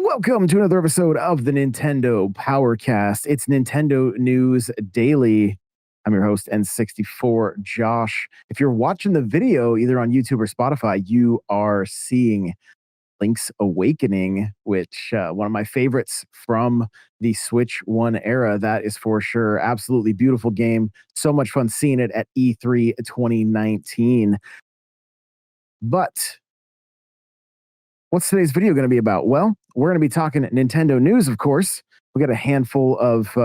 Welcome to another episode of the Nintendo Powercast. It's Nintendo News Daily. I'm your host, N64 Josh. If you're watching the video either on YouTube or Spotify, you are seeing Link's Awakening, which one of my favorites from the Switch 1 era. That is for sure. Absolutely beautiful game. So much fun seeing it at E3 2019. But what's today's video going to be about? Well, we're going to be talking Nintendo news, of course. We got a handful of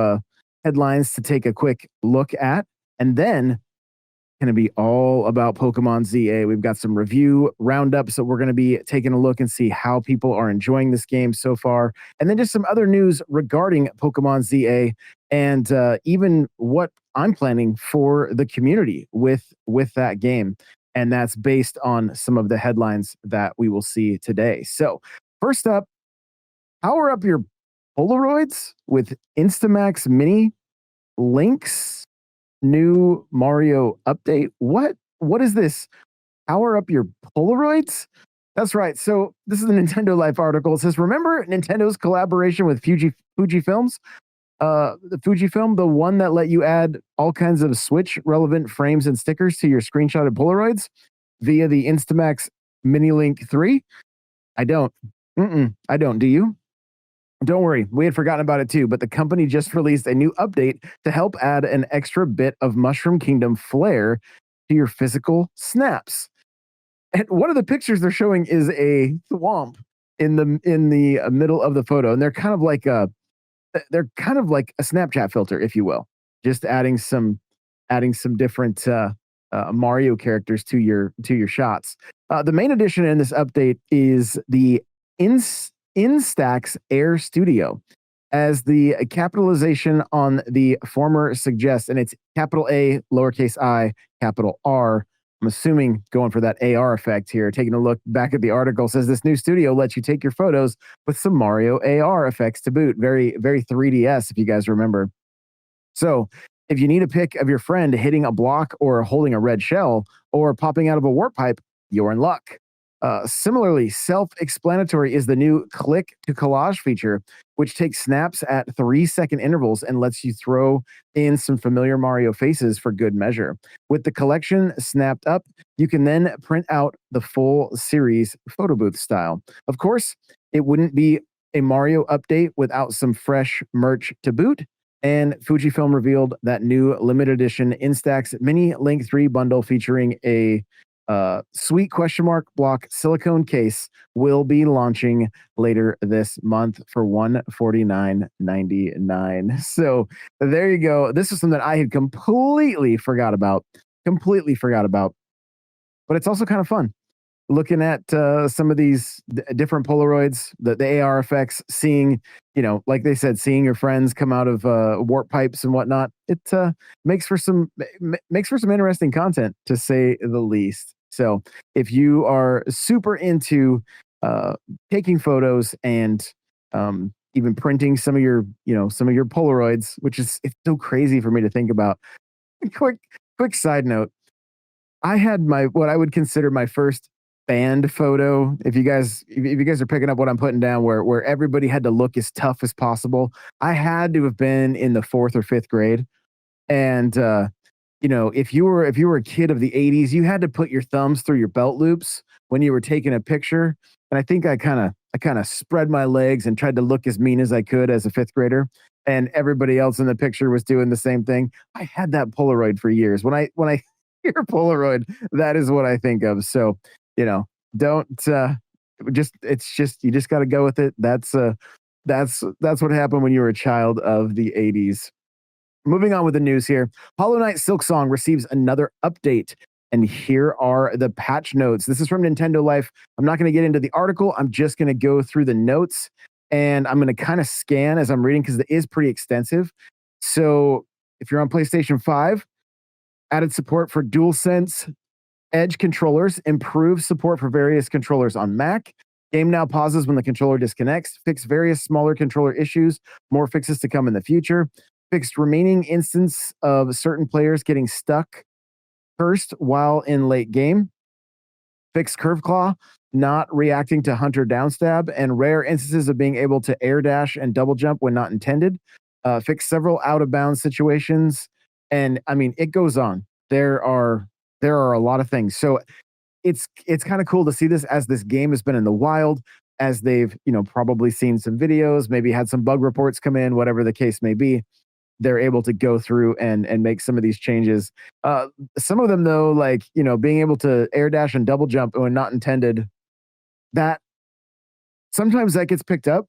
headlines to take a quick look at, and then going to be all about Pokemon ZA. We've got some review roundups that we're going to be taking a look and see how people are enjoying this game so far, and then just some other news regarding Pokemon ZA and even what I'm planning for the community with that game. And that's based on some of the headlines that we will see today. So, first up, power up your Polaroids with Instamax Mini Link's new Mario update. What is this? Power up your Polaroids? That's right. So, this is a Nintendo Life article. It says, remember Nintendo's collaboration with Fujifilms? The Fujifilm, the one that let you add all kinds of Switch relevant frames and stickers to your screenshotted Polaroids via the Instamax Mini Link 3? I don't. I don't. Do you? Don't worry, we had forgotten about it too, but the company just released a new update to help add an extra bit of Mushroom Kingdom flair to your physical snaps. And one of the pictures they're showing is a swamp in the middle of the photo, and they're kind of like a Snapchat filter, if you will, just adding some different Mario characters to your shots. The main addition in this update is the Instax Air Studio, as the capitalization on the former suggests, and it's capital A, lowercase I, capital R. I'm assuming going for that AR effect here. Taking a look back at the article, says this new studio lets you take your photos with some Mario AR effects to boot. Very, very 3DS, if you guys remember. So if you need a pic of your friend hitting a block or holding a red shell or popping out of a warp pipe, you're in luck. Similarly, self-explanatory is the new click to collage feature, which takes snaps at 3-second intervals and lets you throw in some familiar Mario faces for good measure. With the collection snapped up, you can then print out the full series photo booth style. Of course, it wouldn't be a Mario update without some fresh merch to boot. And Fujifilm revealed that new limited edition Instax Mini Link 3 bundle featuring a sweet question mark block silicone case will be launching later this month for $149.99. So there you go. This is something I had completely forgot about, but it's also kind of fun looking at some of these different Polaroids, the AR effects, seeing, like they said, seeing your friends come out of warp pipes and whatnot. It makes for some interesting content, to say the least. So if you are super into taking photos and even printing some of your Polaroids, which it's so crazy for me to think about. Quick side note. I had what I would consider my first band photo. If you guys are picking up what I'm putting down, where everybody had to look as tough as possible. I had to have been in the 4th or 5th grade. And if you were a kid of the 80s, you had to put your thumbs through your belt loops when you were taking a picture. And I think I kind of spread my legs and tried to look as mean as I could as a 5th grader. And everybody else in the picture was doing the same thing. I had that Polaroid for years. When I hear Polaroid, that is what I think of. So, don't you just got to go with it. That's what happened when you were a child of the 80s. Moving on with the news here. Hollow Knight Silksong receives another update, and here are the patch notes. This is from Nintendo Life. I'm not going to get into the article. I'm just going to go through the notes, and I'm going to kind of scan as I'm reading because it is pretty extensive. So if you're on PlayStation 5, added support for DualSense Edge controllers, improved support for various controllers on Mac. Game now pauses when the controller disconnects. Fix various smaller controller issues. More fixes to come in the future. Fixed remaining instance of certain players getting stuck first while in late game. fixed Curve Claw, not reacting to Hunter downstab, and rare instances of being able to air dash and double jump when not intended. Fix several out of bounds situations, and I mean it goes on. There are a lot of things. So it's kind of cool to see this as this game has been in the wild, as they've probably seen some videos, maybe had some bug reports come in, whatever the case may be. They're able to go through and make some of these changes. Some of them though, like being able to air dash and double jump when not intended, that sometimes that gets picked up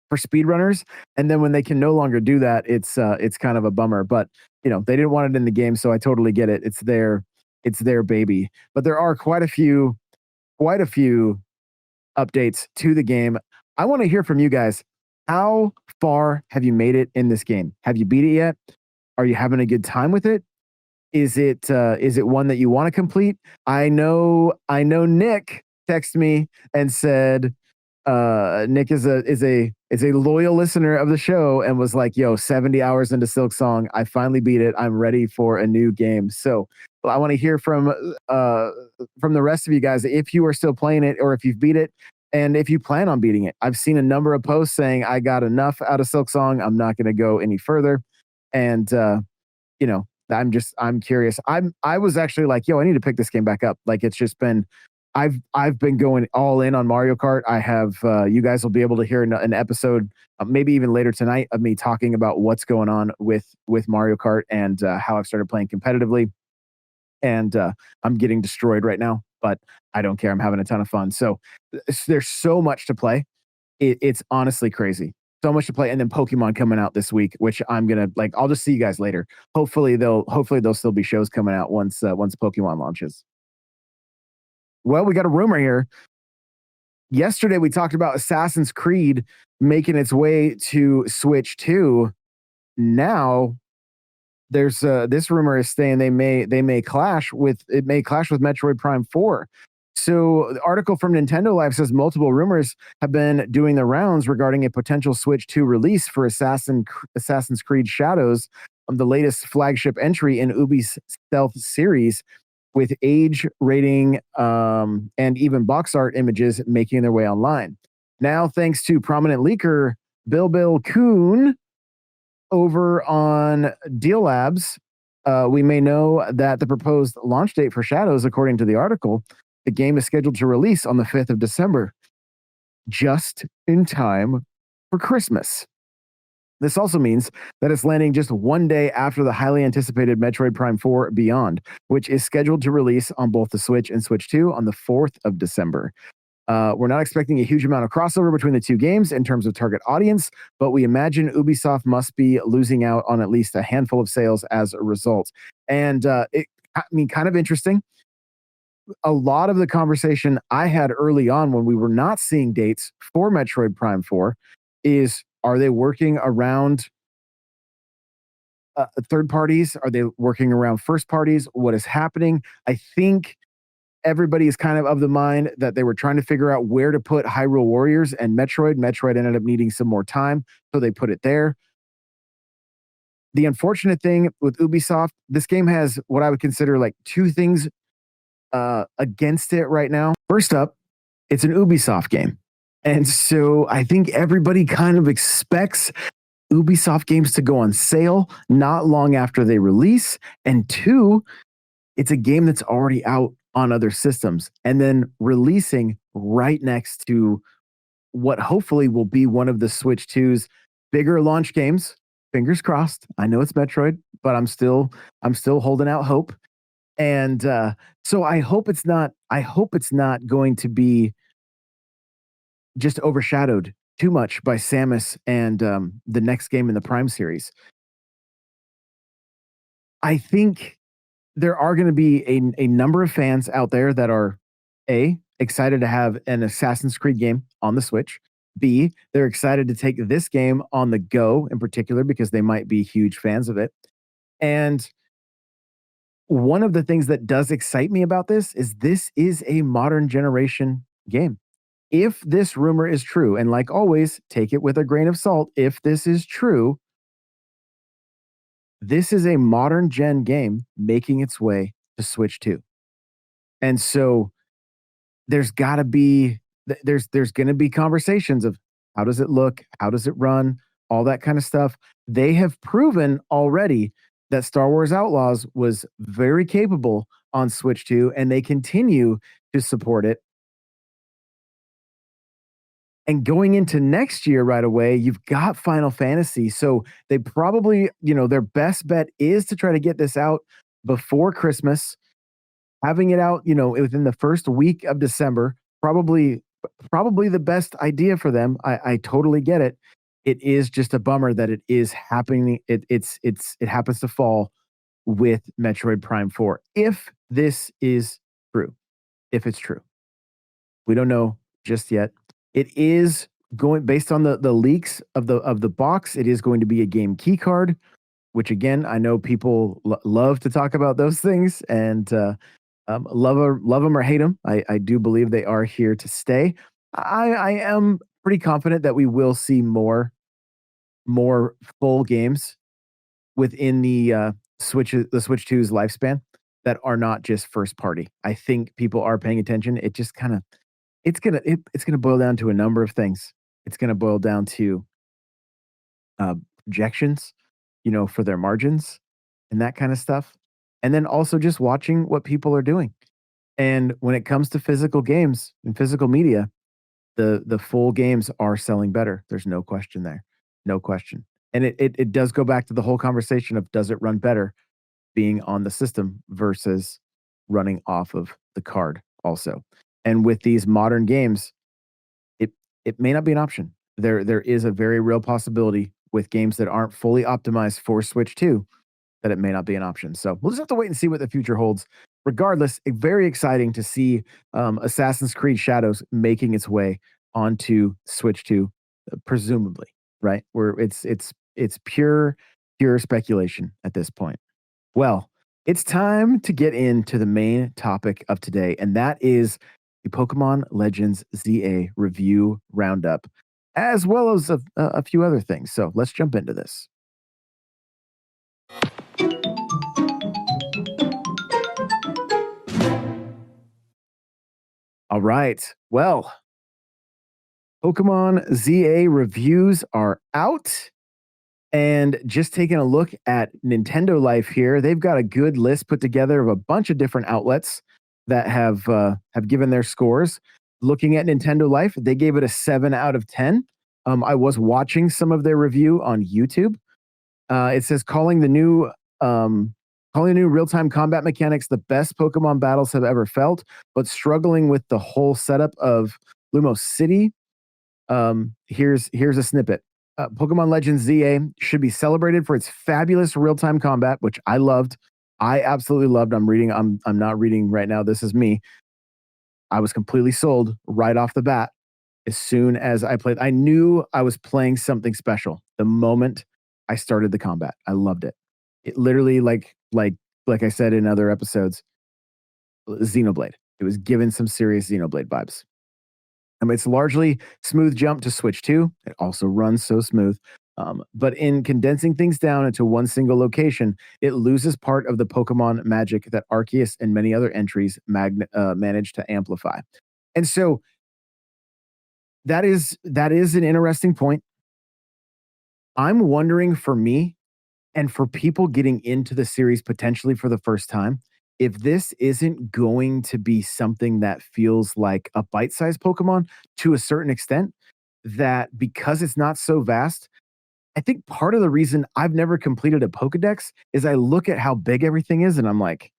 for speedrunners, and then when they can no longer do that, it's kind of a bummer. But they didn't want it in the game, so I totally get it. It's their baby. But there are quite a few updates to the game. I want to hear from you guys. How far have you made it in this game? Have you beat it yet? Are you having a good time with it? Is it one that you want to complete? I know Nick texted me and said Nick is a loyal listener of the show and was like, "Yo, 70 hours into Silksong, I finally beat it. I'm ready for a new game." So I want to hear from the rest of you guys if you are still playing it or if you've beat it and if you plan on beating it. I've seen a number of posts saying I got enough out of Silksong. I'm not going to go any further, and I'm curious. I was actually like, "Yo, I need to pick this game back up." Like it's just been I've been going all in on Mario Kart. I have you guys will be able to hear an episode, maybe even later tonight, of me talking about what's going on with Mario Kart and how I've started playing competitively. And I'm getting destroyed right now, but I don't care. I'm having a ton of fun. So there's so much to play. It's honestly crazy. So much to play, and then Pokemon coming out this week, which I'm gonna like. I'll just see you guys later. Hopefully there'll still be shows coming out once Pokemon launches. Well, we got a rumor here. Yesterday, we talked about Assassin's Creed making its way to Switch 2. Now, there's this rumor is saying they may clash with Metroid Prime 4. So, the article from Nintendo Life says multiple rumors have been doing the rounds regarding a potential Switch 2 release for Assassin's Creed Shadows, the latest flagship entry in Ubi's Stealth series, with age rating and even box art images making their way online. Now, thanks to prominent leaker Bill Kuhn over on Deal Labs, we may know that the proposed launch date for Shadows, according to the article, the game is scheduled to release on the 5th of December, just in time for Christmas. This also means that it's landing just one day after the highly anticipated Metroid Prime 4 Beyond, which is scheduled to release on both the Switch and Switch 2 on the 4th of December. We're not expecting a huge amount of crossover between the two games in terms of target audience, but we imagine Ubisoft must be losing out on at least a handful of sales as a result. And kind of interesting. A lot of the conversation I had early on when we were not seeing dates for Metroid Prime 4 is, are they working around third parties? Are they working around first parties? What is happening? I think everybody is kind of the mind that they were trying to figure out where to put Hyrule Warriors and Metroid. Metroid ended up needing some more time, so they put it there. The unfortunate thing with Ubisoft, this game has what I would consider like two things against it right now. First up, it's an Ubisoft game. And so I think everybody kind of expects Ubisoft games to go on sale not long after they release. And two, it's a game that's already out on other systems and then releasing right next to what hopefully will be one of the Switch 2's bigger launch games. Fingers crossed. I know it's Metroid, but I'm still holding out hope. And so I hope it's not going to be just overshadowed too much by Samus and the next game in the Prime series. I think there are going to be a number of fans out there that are excited to have an Assassin's Creed game on the Switch. B, they're excited to take this game on the go in particular because they might be huge fans of it. And one of the things that does excite me about this is a modern generation game. If this rumor is true, and like always, take it with a grain of salt, if this is true, this is a modern gen game making its way to Switch 2. And so there's got to be there's going to be conversations of how does it look, how does it run, all that kind of stuff. They have proven already that Star Wars Outlaws was very capable on Switch 2, and they continue to support it. And going into next year right away, you've got Final Fantasy. So they probably, their best bet is to try to get this out before Christmas, having it out, within the first week of December, probably the best idea for them. I totally get it. It is just a bummer that it is happening. It happens to fall with Metroid Prime 4. If this is true, if it's true, we don't know just yet. It is going based on the leaks of the box. It is going to be a game key card, which again I know people love to talk about those things, and love them or hate them. I do believe they are here to stay. I am pretty confident that we will see more full games within the Switch 2's lifespan that are not just first party. I think people are paying attention. It just kind of it's gonna boil down to a number of things. It's gonna boil down to projections, for their margins and that kind of stuff, and then also just watching what people are doing. And when it comes to physical games and physical media, the full games are selling better. There's no question there, no question. And it does go back to the whole conversation of does it run better being on the system versus running off of the card also. And with these modern games, it it may not be an option. There is a very real possibility with games that aren't fully optimized for Switch 2 that it may not be an option. So we'll just have to wait and see what the future holds. Regardless, very exciting to see Assassin's Creed Shadows making its way onto Switch 2, presumably, right? Where it's pure speculation at this point. Well, it's time to get into the main topic of today, and that is the Pokemon Legends ZA review roundup, as well as a few other things. So let's jump into this. All right. Well, Pokemon ZA reviews are out. And just taking a look at Nintendo Life here, they've got a good list put together of a bunch of different outlets that have given their scores. Looking at Nintendo Life, they gave it a 7 out of 10. I was watching some of their review on YouTube. It says calling the new real-time combat mechanics the best Pokemon battles have ever felt, but struggling with the whole setup of Lumos City. Here's a snippet. Pokemon Legends ZA should be celebrated for its fabulous real-time combat, which I loved. I absolutely loved. I'm not reading right now. This is me. I was completely sold right off the bat. As soon as I played, I knew I was playing something special the moment I started the combat. I loved it. It literally, like I said in other episodes, Xenoblade. It was given some serious Xenoblade vibes. It's largely smooth jump to Switch 2. It also runs so smooth. But in condensing things down into one single location, it loses part of the Pokemon magic that Arceus and many other entries managed to amplify. And so that is an interesting point. I'm wondering for me and for people getting into the series potentially for the first time, if this isn't going to be something that feels like a bite-sized Pokemon to a certain extent, that because it's not so vast, I think part of the reason I've never completed a Pokedex is I look at how big everything is and I'm like,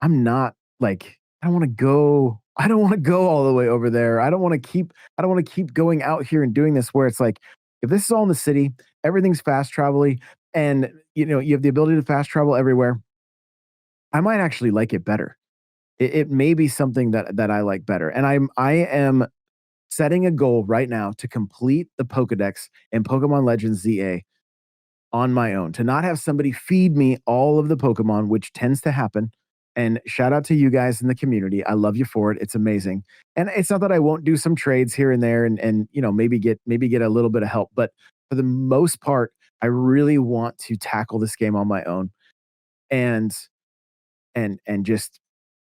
I'm not like I don't want to go all the way over there. I don't want to keep going out here and doing this where it's like if this is all in the city, everything's fast travel and you have the ability to fast travel everywhere. I might actually like it better. It may be something that I like better. And I am setting a goal right now to complete the Pokedex and Pokemon Legends ZA on my own, to not have somebody feed me all of the Pokemon, which tends to happen. And shout out to you guys in the community. I love you for it. It's amazing. And it's not that I won't do some trades here and there and maybe get a little bit of help, but for the most part, I really want to tackle this game on my own and just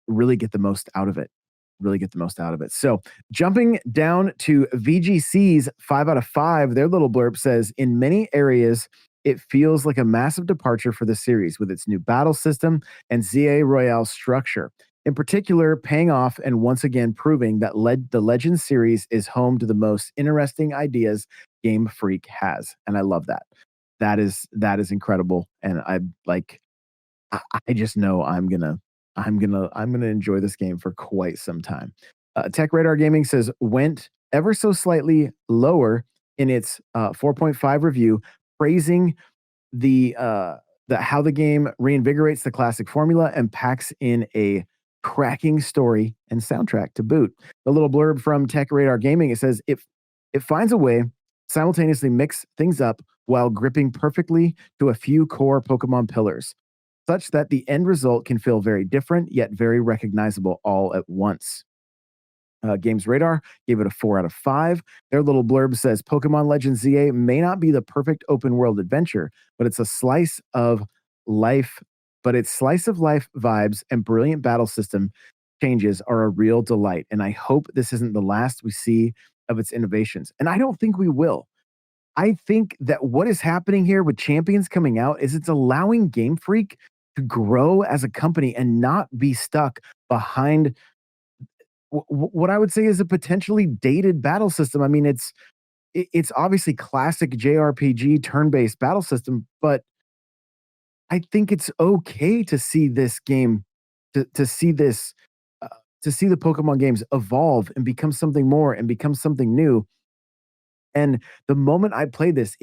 really get the most out of it. really get the most out of it. So jumping down to VGC's 5 out of 5, their little blurb says, in many areas, it feels like a massive departure for the series with its new battle system and ZA Royale structure. In particular, paying off and once again proving that the Legends series is home to the most interesting ideas Game Freak has. And I love that. That is incredible. And I just know I'm gonna enjoy this game for quite some time. Tech Radar Gaming says went ever so slightly lower in its 4.5 review, praising the how the game reinvigorates the classic formula and packs in a cracking story and soundtrack to boot. The little blurb from Tech Radar Gaming, it says it finds a way simultaneously mix things up while gripping perfectly to a few core Pokemon pillars, such that the end result can feel very different yet very recognizable all at once. Games Radar gave it a 4 out of 5. Their little blurb says Pokemon Legends ZA may not be the perfect open world adventure, but it's a slice of life, but its slice of life vibes and brilliant battle system changes are a real delight. And I hope this isn't the last we see of its innovations. And I don't think we will. I think that what is happening here with Champions coming out is it's allowing Game Freak to grow as a company and not be stuck behind what I would say is a potentially dated battle system. I mean, it's obviously classic JRPG turn-based battle system, but I think it's okay to see this game, to see this, uh, to see the Pokemon games evolve and become something more and become something new. And the moment I played this,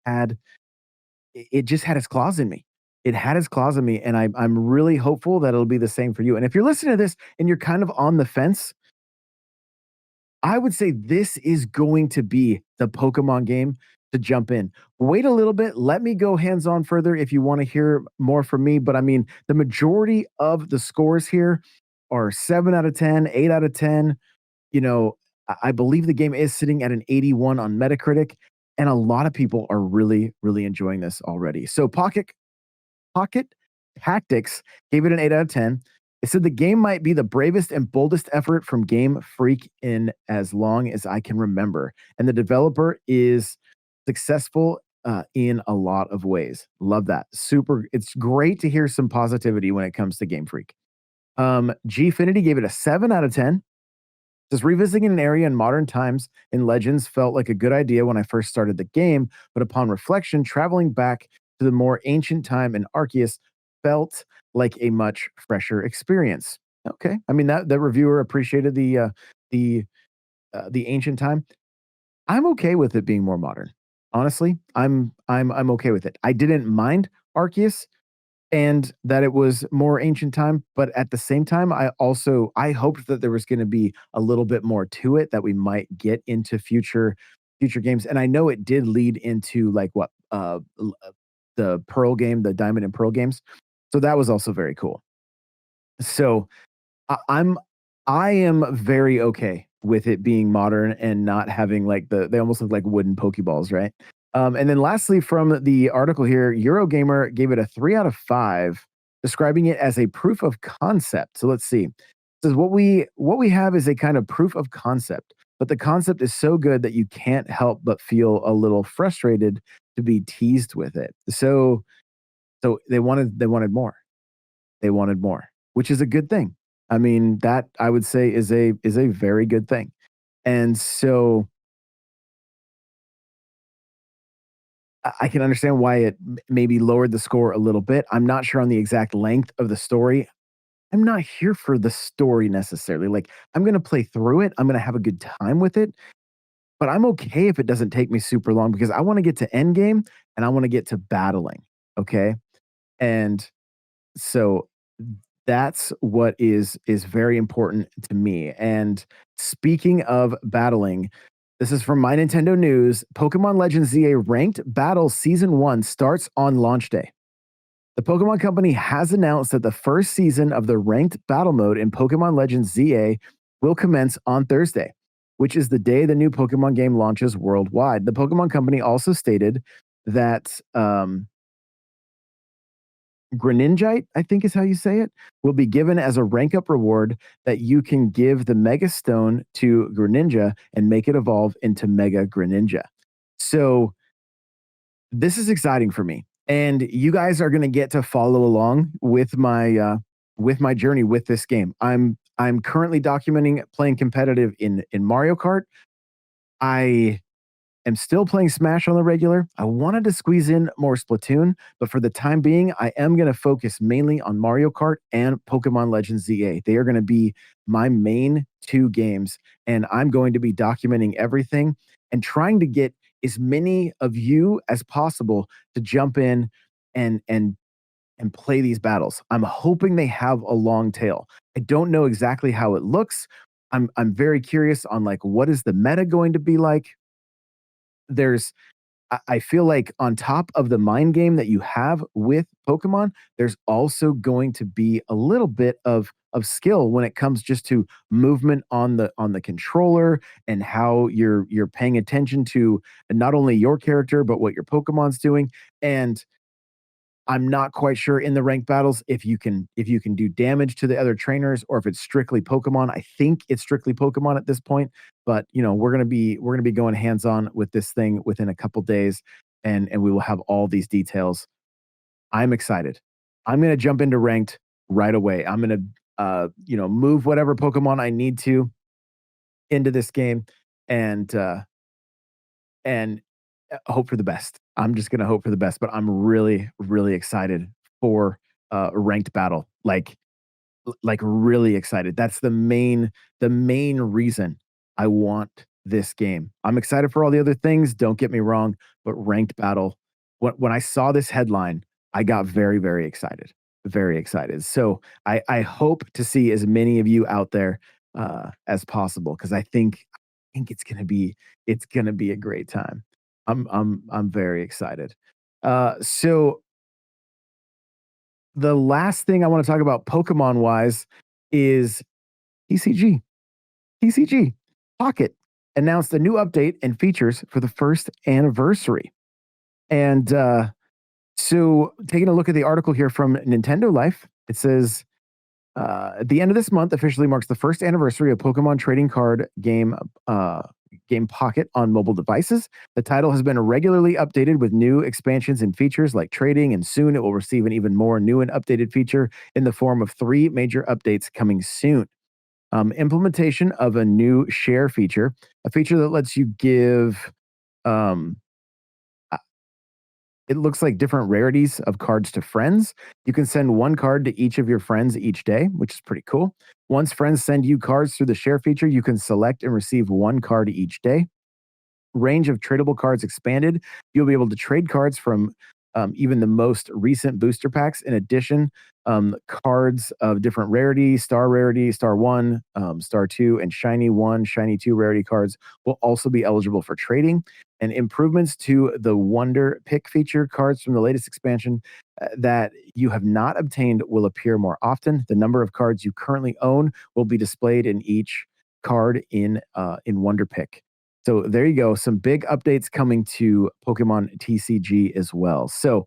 had it just had its claws in me. It had its claws in me, and I'm really hopeful that it'll be the same for you. And if you're listening to this and you're kind of on the fence, I would say this is going to be the Pokemon game to jump in. Wait a little bit. Let me go hands on further if you want to hear more from me. But I mean, the majority of the scores here are 7 out of 10, 8 out of 10. You know, I believe the game is sitting at an 81 on Metacritic, and a lot of people are really, really enjoying this already. So Pocket Tactics gave it an 8 out of 10. It said the game might be the bravest and boldest effort from Game Freak in as long as I can remember. And the developer is successful in a lot of ways. Love that. Super. It's great to hear some positivity when it comes to Game Freak. Gfinity gave it a 7 out of 10. Just revisiting an area in modern times in Legends felt like a good idea when I first started the game, but upon reflection, traveling back to the more ancient time in Arceus felt like a much fresher experience. Okay, I mean that reviewer appreciated the the ancient time. I'm okay with it being more modern. Honestly, I'm okay with it. I didn't mind Arceus and that it was more ancient time, but at the same time I hoped that there was going to be a little bit more to it that we might get into future games, and I know it did lead into like what the Pearl game, the Diamond and Pearl games, so that was also very cool. So I'm I am very okay with it being modern and not having like they almost look like wooden pokeballs, right? And then lastly, from the article here, Eurogamer gave it a 3 out of 5, describing it as a proof of concept. So let's see. It says what we have is a kind of proof of concept, but the concept is so good that you can't help but feel a little frustrated to be teased with it. So they wanted more. They wanted more, which is a good thing. I mean, that I would say is a very good thing. And so I can understand why it maybe lowered the score a little bit. I'm not sure on the exact length of the story. I'm not here for the story necessarily. Like, I'm going to play through it. I'm going to have a good time with it, but I'm okay if it doesn't take me super long because I want to get to end game and I want to get to battling. Okay. And so that's what is very important to me. And speaking of battling, this is from My Nintendo News. Pokemon Legends ZA Ranked Battle Season 1 starts on launch day. The Pokemon Company has announced that the first season of the ranked battle mode in Pokemon Legends ZA will commence on Thursday, which is the day the new Pokemon game launches worldwide. The Pokemon Company also stated that Greninjite, I think is how you say it, will be given as a rank up reward that you can give the Mega Stone to Greninja and make it evolve into Mega Greninja. So this is exciting for me, and you guys are going to get to follow along with my journey with this game. I'm currently documenting playing competitive in Mario Kart. I am still playing Smash on the regular. I wanted to squeeze in more Splatoon, but for the time being, I am going to focus mainly on Mario Kart and Pokemon Legends ZA. They are going to be my main two games, and I'm going to be documenting everything and trying to get as many of you as possible to jump in and play these battles. I'm hoping they have a long tail. I don't know exactly how it looks. I'm very curious on like what is the meta going to be like. There's I feel like on top of the mind game that you have with Pokemon, there's also going to be a little bit of skill when it comes just to movement on the controller and how you're paying attention to not only your character but what your Pokemon's doing. And I'm not quite sure in the ranked battles if you can do damage to the other trainers or if it's strictly Pokemon. I think it's strictly Pokemon at this point, but you know, we're gonna be going hands on with this thing within a couple days, and we will have all these details. I'm excited. I'm gonna jump into ranked right away. I'm gonna move whatever Pokemon I need to into this game and and hope for the best. I'm just gonna hope for the best, but I'm really, really excited for a ranked battle. Like really excited. That's the main reason I want this game. I'm excited for all the other things. Don't get me wrong, but ranked battle. When I saw this headline, I got very, very excited. Very excited. So I hope to see as many of you out there as possible because I think it's gonna be a great time. I'm very excited. So the last thing I want to talk about Pokemon wise is TCG. TCG Pocket announced a new update and features for the first anniversary. And so, taking a look at the article here from Nintendo Life, it says at the end of this month officially marks the first anniversary of Pokemon trading card game Pocket on mobile devices. The title has been regularly updated with new expansions and features like trading, and soon it will receive an even more new and updated feature in the form of three major updates coming soon. Implementation of a new share feature, a feature that lets you give um, it looks like different rarities of cards to friends. You can send one card to each of your friends each day, which is pretty cool. Once friends send you cards through the share feature, you can select and receive one card each day. Range of tradable cards expanded. You'll be able to trade cards from even the most recent booster packs. In addition, cards of different rarity, Star 1, Star 2, and Shiny 1, Shiny 2 rarity cards will also be eligible for trading. And improvements to the Wonder Pick feature cards from the latest expansion that you have not obtained will appear more often. The number of cards you currently own will be displayed in each card in Wonder Pick. So there you go. Some big updates coming to Pokemon TCG as well. So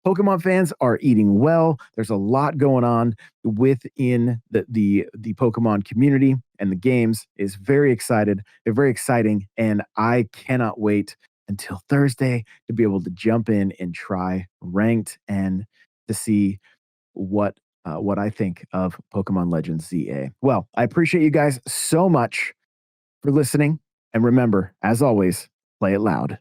Pokemon fans are eating well. There's a lot going on within the Pokemon community, and the games is very excited. They're very exciting, and I cannot wait until Thursday to be able to jump in and try ranked and to see what I think of Pokemon Legends ZA. Well, I appreciate you guys so much for listening. And remember, as always, play it loud.